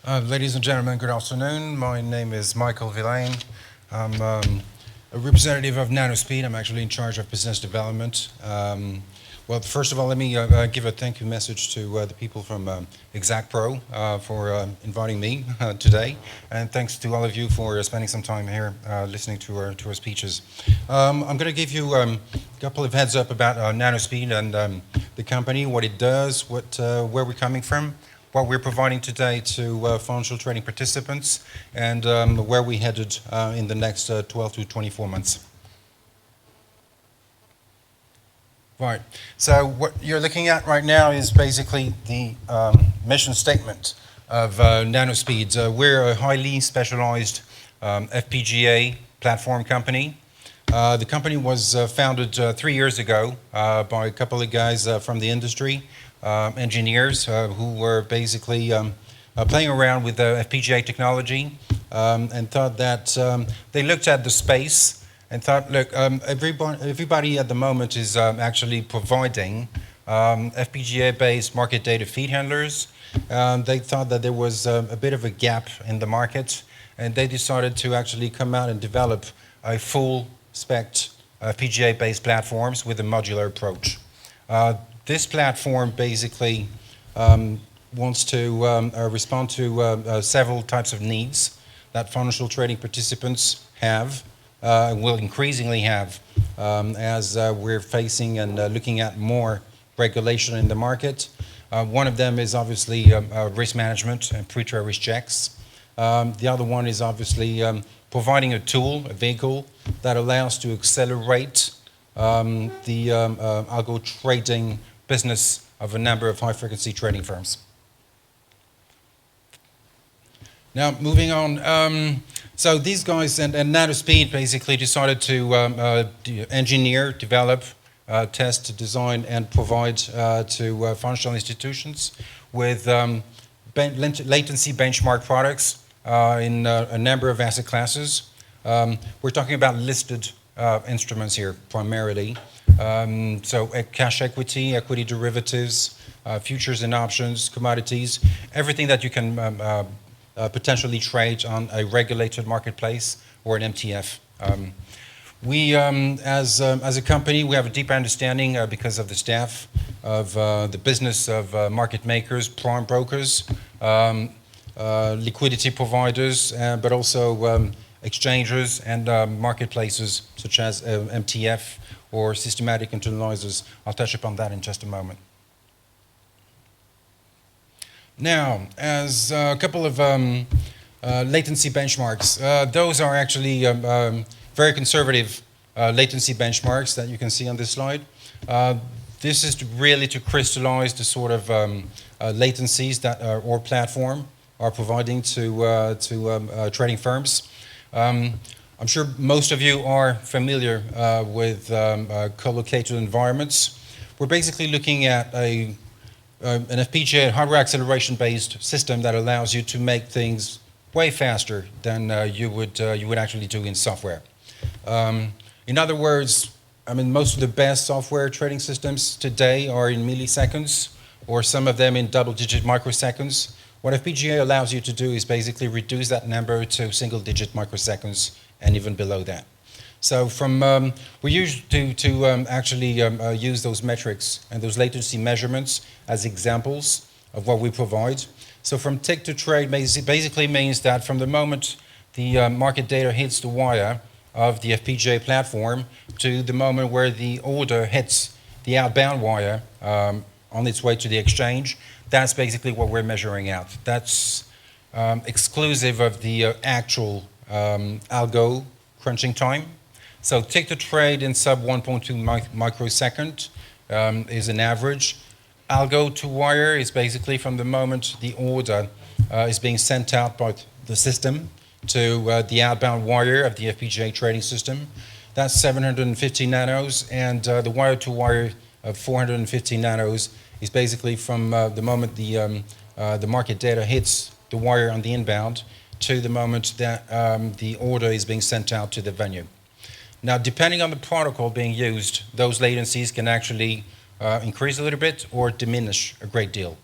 Ladies and gentlemen, good afternoon. My name is Michael Villain. I'm a representative of NanoSpeed. I'm actually in charge of business development. Well, first of all, let me give a thank you message to the people from EXACT-Pro for inviting me today. And thanks to all of you for spending some time here listening to our speeches. I'm going to give you a couple of heads up about NanoSpeed and the company, what it does, where we're coming from, what we're providing today to financial trading participants, and where we're headed in the next 12 to 24 months. Right, so what you're looking at right now is basically the mission statement of NanoSpeed. We're a highly specialized FPGA platform company. The company was founded 3 years ago by a couple of guys from the industry, engineers who were basically playing around with FPGA technology and thought that they looked at the space and thought, look, everybody at the moment is actually providing FPGA-based market data feed handlers. They thought that there was a bit of a gap in the market, and they decided to actually come out and develop a full-spec FPGA-based platforms with a modular approach. This platform basically wants to respond to several types of needs that financial trading participants have, will increasingly have as we're facing and looking at more regulation in the market. One of them is obviously risk management and pre-trade risk checks. The other one is obviously providing a tool, a vehicle, that allows to accelerate the algo trading business of a number of high-frequency trading firms. Now, moving on. So these guys and NanoSpeed basically decided to engineer, develop, test, design, and provide to financial institutions with latency benchmark products in a number of asset classes. We're talking about listed instruments here primarily. So cash equity, equity derivatives, futures and options, commodities, everything that you can potentially trade on a regulated marketplace or an MTF. We, as a company, we have a deep understanding because of the staff of the business of market makers, prime brokers, liquidity providers, but also exchanges and marketplaces such as MTF or systematic internalizers. I'll touch upon that in just a moment. Now, as a couple of latency benchmarks, those are actually very conservative latency benchmarks that you can see on this slide. This is really to crystallize the sort of latencies that our platform are providing to trading firms. I'm sure most of you are familiar with co-located environments. We're basically looking at an FPGA hardware acceleration-based system that allows you to make things way faster than you would actually do in software. In other words, I mean, most of the best software trading systems today are in milliseconds, or some of them in double-digit microseconds. What FPGA allows you to do is basically reduce that number to single-digit microseconds and even below that. So we used to actually use those metrics and those latency measurements as examples of what we provide. So from tick to trade basically means that from the moment the market data hits the wire of the FPGA platform to the moment where the order hits the outbound wire on its way to the exchange, that's basically what we're measuring out. That's exclusive of the actual algo crunching time. So tick to trade in sub 1.2 microsecond is an average. Algo to wire is basically from the moment the order is being sent out by the system to the outbound wire of the FPGA trading system. That's 750 nanos, and the wire to wire of 450 nanos is basically from the moment the market data hits the wire on the inbound to the moment that the order is being sent out to the venue. Now, depending on the protocol being used, those latencies can actually increase a little bit or diminish a great deal.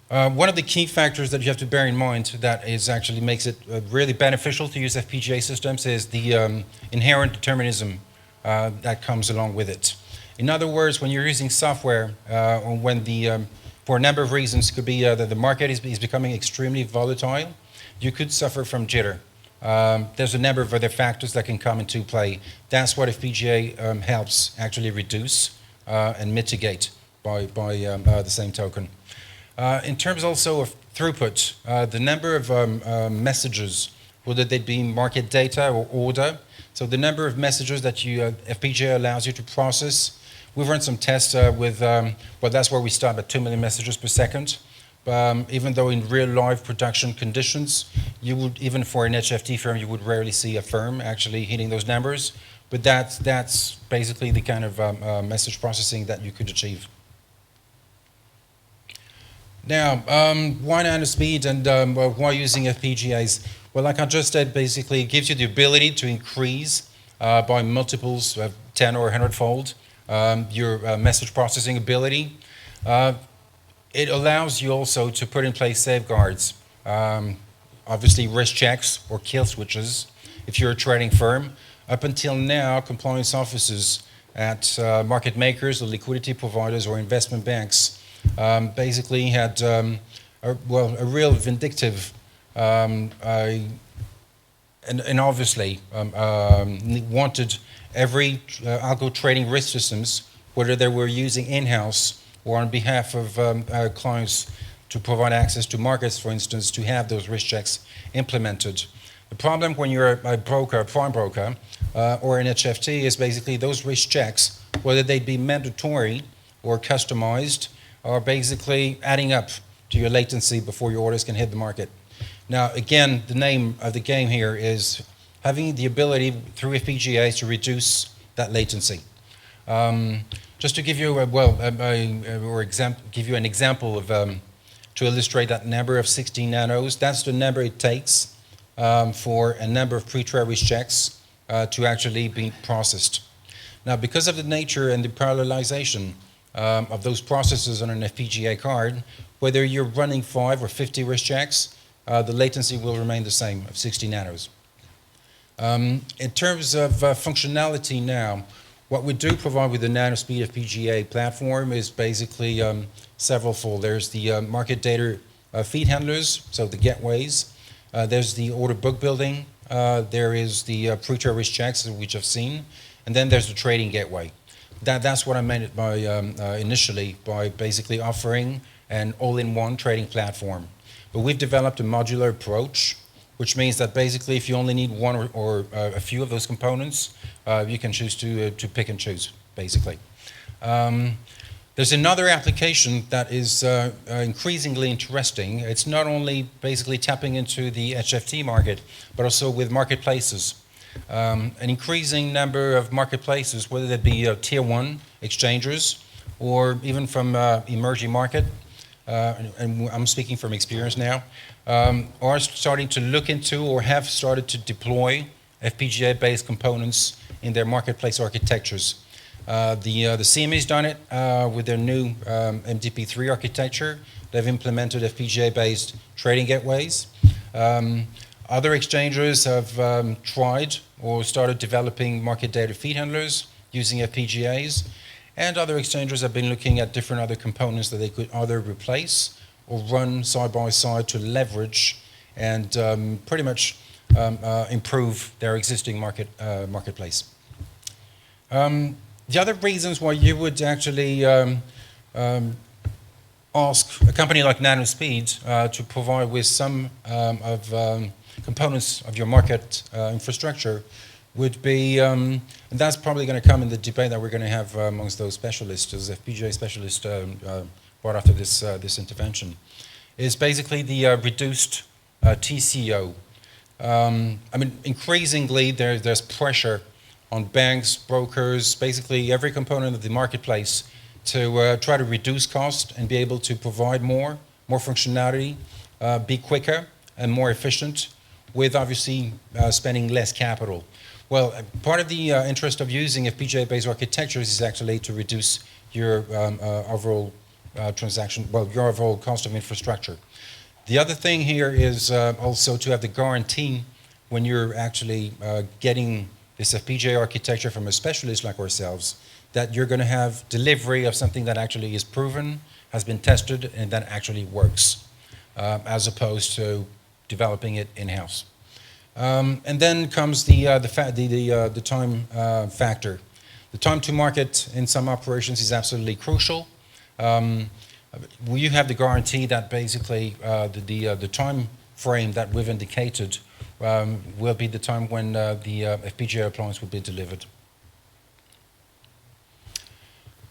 One of the key factors that you have to bear in mind that is actually makes it really beneficial to use FPGA systems is the inherent determinism that comes along with it. In other words, when you're using software, or when for a number of reasons, it could be that the market is becoming extremely volatile, you could suffer from jitter. There's a number of other factors that can come into play. That's what FPGA helps actually reduce and mitigate by the same token. In terms also of throughput, the number of messages, whether they be market data or order, so the number of messages that FPGA allows you to process. We've run some tests with, well, that's where we start at 2 million messages per second. Even though in real live production conditions, you would, even for an HFT firm, you would rarely see a firm actually hitting those numbers. But that's basically the kind of message processing that you could achieve. Now, why NanoSpeed and why using FPGAs? Well, like I just said, basically it gives you the ability to increase by multiples of 10 or 100-fold your message processing ability. It allows you also to put in place safeguards, obviously risk checks or kill switches if you're a trading firm. Up until now, compliance officers at market makers or liquidity providers or investment banks basically had a real vindictive and obviously wanted every algo trading risk systems, whether they were using in-house or on behalf of our clients to provide access to markets, for instance, to have those risk checks implemented. The problem when you're a broker, a prime broker, or an HFT is basically those risk checks, whether they be mandatory or customized, are basically adding up to your latency before your orders can hit the market. Now, again, the name of the game here is having the ability through FPGAs to reduce that latency. Just to give you give you an example of to illustrate that number of 16 nanos, that's the number it takes for a number of pre-trade risk checks to actually be processed. Now, because of the nature and the parallelization of those processes on an FPGA card, whether you're running 5 or 50 risk checks, the latency will remain the same of 60 nanos. In terms of functionality now, what we do provide with the NanoSpeed FPGA platform is basically several-fold. There's the market data feed handlers, so the gateways. There's the order book building. There is the pre-trade risk checks that we just seen. And then there's the trading gateway. That's what I meant by initially by basically offering an all-in-one trading platform. But we've developed a modular approach, which means that basically if you only need one or a few of those components, you can choose to pick and choose, basically. There's another application that is increasingly interesting. It's not only basically tapping into the HFT market, but also with marketplaces. An increasing number of marketplaces, whether they be tier 1 exchangers or even from emerging market, and I'm speaking from experience now, are starting to look into or have started to deploy FPGA-based components in their marketplace architectures. The CME's done it with their new MDP3 architecture. They've implemented FPGA-based trading gateways. Other exchangers have tried or started developing market data feed handlers using FPGAs. And other exchangers have been looking at different other components that they could either replace or run side by side to leverage and pretty much improve their existing marketplace. The other reasons why you would actually ask a company like NanoSpeed to provide with some of components of your market infrastructure would be, and that's probably going to come in the debate that we're going to have amongst those specialists, as FPGA specialists brought after this intervention, is basically the reduced TCO. I mean, increasingly there's pressure on banks, brokers, basically every component of the marketplace to try to reduce cost and be able to provide more functionality, be quicker and more efficient, with obviously spending less capital. Well, part of the interest of using FPGA-based architectures is actually to reduce your overall transaction, well, your overall cost of infrastructure. The other thing here is also to have the guarantee when you're actually getting this FPGA architecture from a specialist like ourselves, that you're going to have delivery of something that actually is proven, has been tested, and that actually works, as opposed to developing it in-house. And then comes the time factor. The time to market in some operations is absolutely crucial. You have the guarantee that basically the time frame that we've indicated will be the time when the FPGA appliance will be delivered.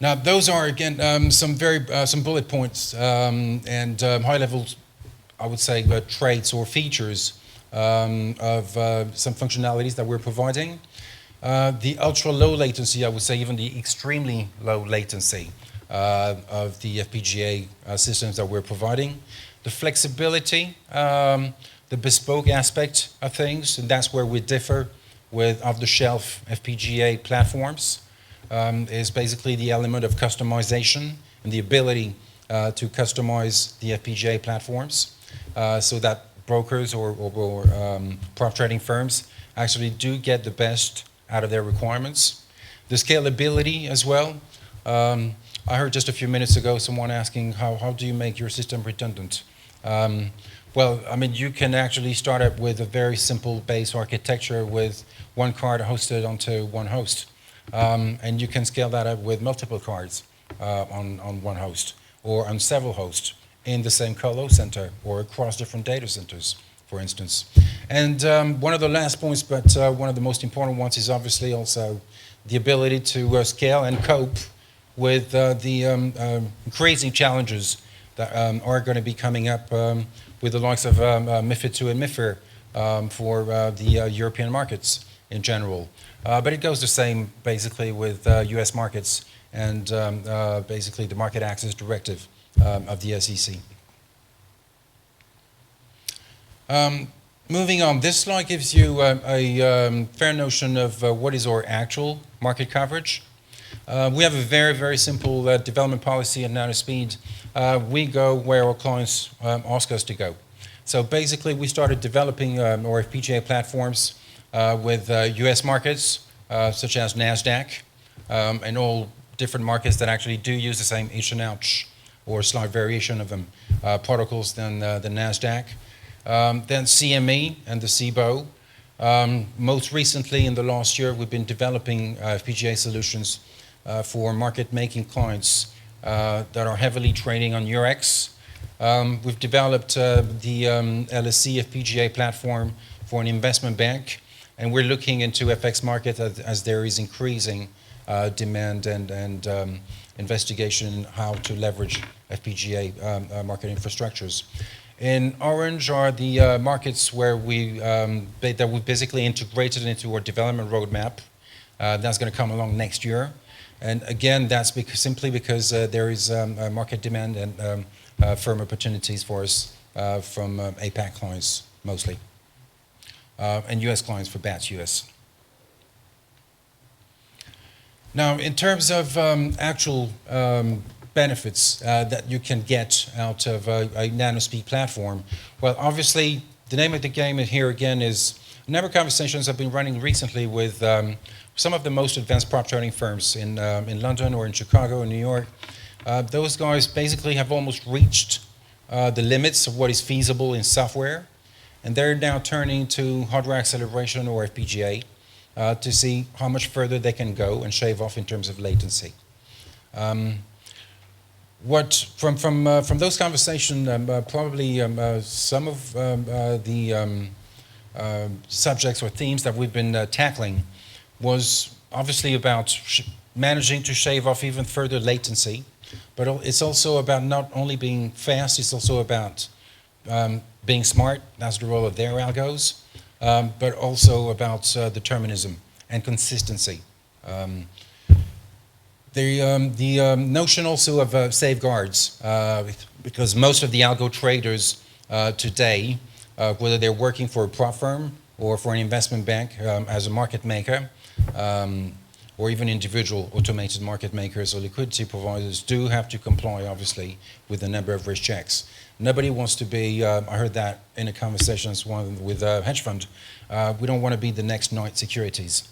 Now, those are again some bullet points and high-level, I would say, traits or features of some functionalities that we're providing. The ultra-low latency, I would say, even the extremely low latency of the FPGA systems that we're providing. The flexibility, the bespoke aspect of things, and that's where we differ with off-the-shelf FPGA platforms, is basically the element of customization and the ability to customize the FPGA platforms so that brokers or prop trading firms actually do get the best out of their requirements. The scalability as well. I heard just a few minutes ago someone asking how do you make your system redundant? Well, I mean, you can actually start up with a very simple base architecture with one card hosted onto one host. And you can scale that up with multiple cards on one host or on several hosts in the same colo center or across different data centers, for instance. And one of the last points, but one of the most important ones, is obviously also the ability to scale and cope with the crazy challenges that are going to be coming up with the likes of MiFID II and MiFIR for the European markets in general. But it goes the same basically with US markets and basically the market access directive of the SEC. Moving on, this slide gives you a fair notion of what is our actual market coverage. We have a very, very simple development policy at NanoSpeed. We go where our clients ask us to go. So basically, we started developing our FPGA platforms with US markets, such as NASDAQ, and all different markets that actually do use the same H&H or slight variation of them protocols than the NASDAQ. Then CME and the CBOE. Most recently, in the last year, we've been developing FPGA solutions for market-making clients that are heavily trading on Eurex. We've developed the LSE FPGA platform for an investment bank, and we're looking into FX market as there is increasing demand and investigation in how to leverage FPGA market infrastructures. In orange are the markets where we basically integrated into our development roadmap. That's going to come along next year. And again, that's simply because there is market demand and firm opportunities for us from APAC clients mostly, and US clients for BATS US. Now, in terms of actual benefits that you can get out of a NanoSpeed platform, well, obviously, the name of the game here again is a number of conversations I've been running recently with some of the most advanced prop trading firms in London or in Chicago or New York. Those guys basically have almost reached the limits of what is feasible in software, and they're now turning to hardware acceleration or FPGA to see how much further they can go and shave off in terms of latency. From those conversations, probably some of the subjects or themes that we've been tackling was obviously about managing to shave off even further latency, but it's also about not only being fast, it's also about being smart. That's the role of their algos, but also about determinism and consistency. The notion also of safeguards, because most of the algo traders today, whether they're working for a prop firm or for an investment bank as a market maker, or even individual automated market makers or liquidity providers do have to comply, obviously, with a number of risk checks. Nobody wants to be, I heard that in a conversation with a hedge fund, we don't want to be the next Knight Securities.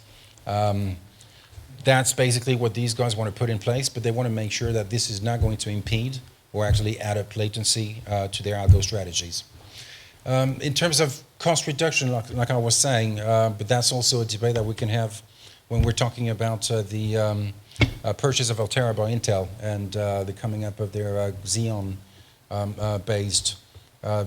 That's basically what these guys want to put in place, but they want to make sure that this is not going to impede or actually add up latency to their algo strategies. In terms of cost reduction, like I was saying, but that's also a debate that we can have when we're talking about the purchase of Altera by Intel and the coming up of their Xeon-based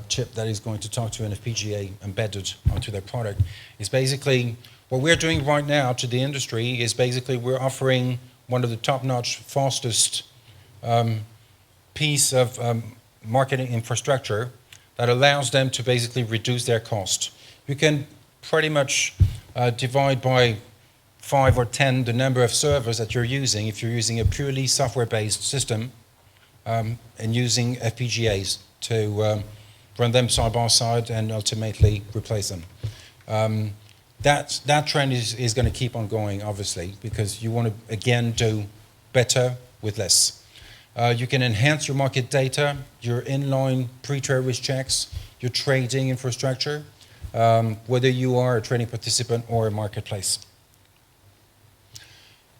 chip that is going to talk to an FPGA embedded onto their product. Is basically what we're doing right now to the industry is basically we're offering one of the top-notch, fastest piece of marketing infrastructure that allows them to basically reduce their cost. You can pretty much divide by 5 or 10 the number of servers that you're using if you're using a purely software-based system and using FPGAs to run them side by side and ultimately replace them. That trend is going to keep on going, obviously, because you want to, again, do better with less. You can enhance your market data, your inline pre-trade risk checks, your trading infrastructure, whether you are a trading participant or a marketplace.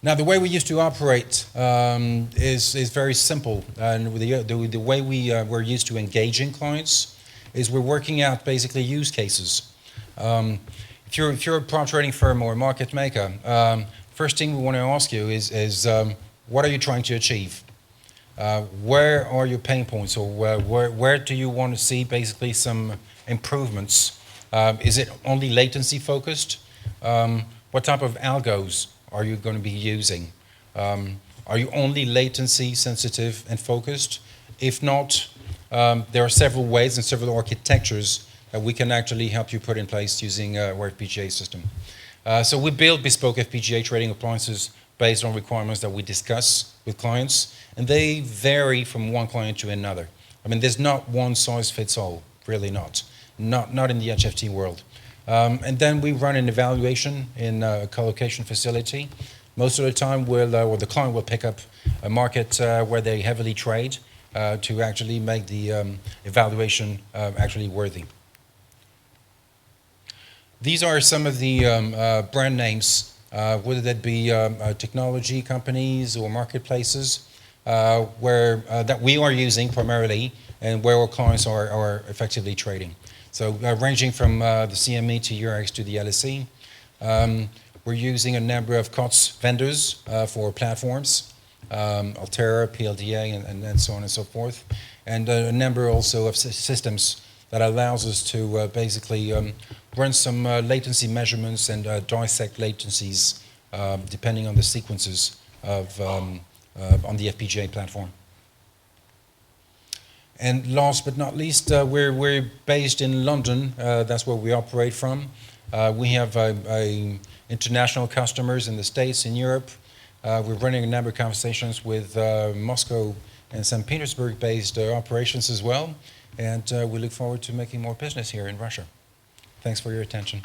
Now, the way we used to operate is very simple. And the way we're used to engaging clients is we're working out basically use cases. If you're a prop trading firm or a market maker, first thing we want to ask you is what are you trying to achieve? Where are your pain points, or where do you want to see basically some improvements? Is it only latency focused? What type of algos are you going to be using? Are you only latency sensitive and focused? If not, there are several ways and several architectures that we can actually help you put in place using our FPGA system. So we build bespoke FPGA trading appliances based on requirements that we discuss with clients, and they vary from one client to another. I mean, there's not one size fits all, really not in the HFT world. And then we run an evaluation in a co-location facility. Most of the time, or the client will pick up a market where they heavily trade to actually make the evaluation actually worthy. These are some of the brand names, whether that be technology companies or marketplaces, that we are using primarily and where our clients are effectively trading. So ranging from the CME to Eurex to the LSE. We're using a number of COTS vendors for platforms, Altera, PLDA, and so on and so forth, and a number also of systems that allows us to basically run some latency measurements and dissect latencies depending on the sequences of on the FPGA platform. And last but not least, we're based in London. That's where we operate from. We have international customers in the States, in Europe. We're running a number of conversations with Moscow and St. Petersburg-based operations as well. And we look forward to making more business here in Russia. Thanks for your attention.